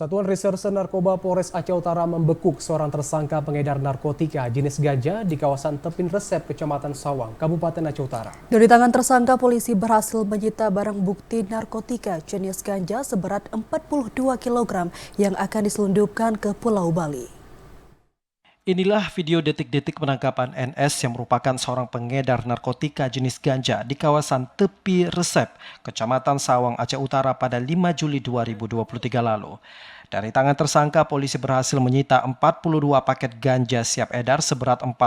Satuan Reserse Narkoba Polres Aceh Utara membekuk seorang tersangka pengedar narkotika jenis ganja di kawasan Tepin Resep, Kecamatan Sawang, Kabupaten Aceh Utara. Dari tangan tersangka, polisi berhasil menyita barang bukti narkotika jenis ganja seberat 42 kg yang akan diselundupkan ke Pulau Bali. Inilah video detik-detik penangkapan NS yang merupakan seorang pengedar narkotika jenis ganja di kawasan Tepi Resep, Kecamatan Sawang, Aceh Utara pada 5 Juli 2023 lalu. Dari tangan tersangka, polisi berhasil menyita 42 paket ganja siap edar seberat 42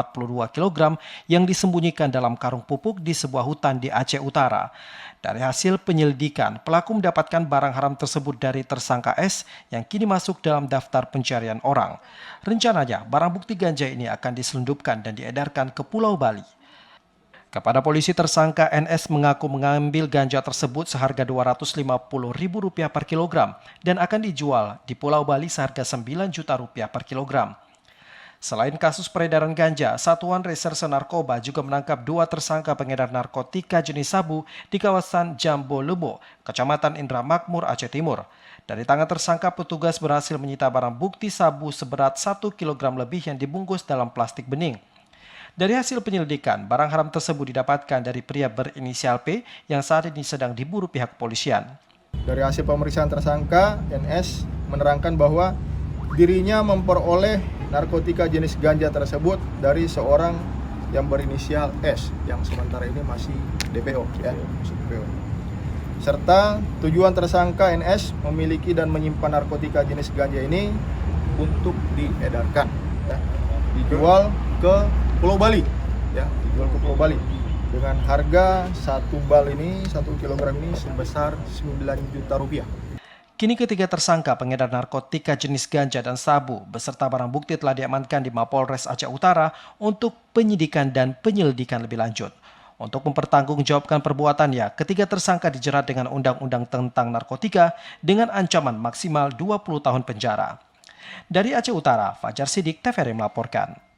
kg yang disembunyikan dalam karung pupuk di sebuah hutan di Aceh Utara. Dari hasil penyelidikan, pelaku mendapatkan barang haram tersebut dari tersangka S yang kini masuk dalam daftar pencarian orang. Rencananya, barang bukti ganja ini akan diselundupkan dan diedarkan ke Pulau Bali. Kepada polisi, tersangka NS mengaku mengambil ganja tersebut seharga Rp250.000 per kilogram dan akan dijual di Pulau Bali seharga Rp9 juta per kilogram. Selain kasus peredaran ganja, Satuan Reserse Narkoba juga menangkap 2 tersangka pengedar narkotika jenis sabu di kawasan Jambo Lebo, Kecamatan Indra Makmur, Aceh Timur. Dari tangan tersangka, petugas berhasil menyita barang bukti sabu seberat 1 kg lebih yang dibungkus dalam plastik bening. Dari hasil penyelidikan, barang haram tersebut didapatkan dari pria berinisial P yang saat ini sedang diburu pihak kepolisian. Dari hasil pemeriksaan tersangka, NS menerangkan bahwa dirinya memperoleh narkotika jenis ganja tersebut dari seorang yang berinisial S yang sementara ini masih DPO serta tujuan tersangka NS memiliki dan menyimpan narkotika jenis ganja ini untuk diedarkan, dijual ke Pulau Bali, dijual ke Pulau Bali dengan harga 1 kilogram ini sebesar Rp9 juta. Kini ketiga tersangka pengedar narkotika jenis ganja dan sabu beserta barang bukti telah diamankan di Mapolres Aceh Utara untuk penyidikan dan penyelidikan lebih lanjut. Untuk mempertanggungjawabkan perbuatannya, ketiga tersangka dijerat dengan Undang-Undang tentang Narkotika dengan ancaman maksimal 20 tahun penjara. Dari Aceh Utara, Fajar Sidik, TVRI melaporkan.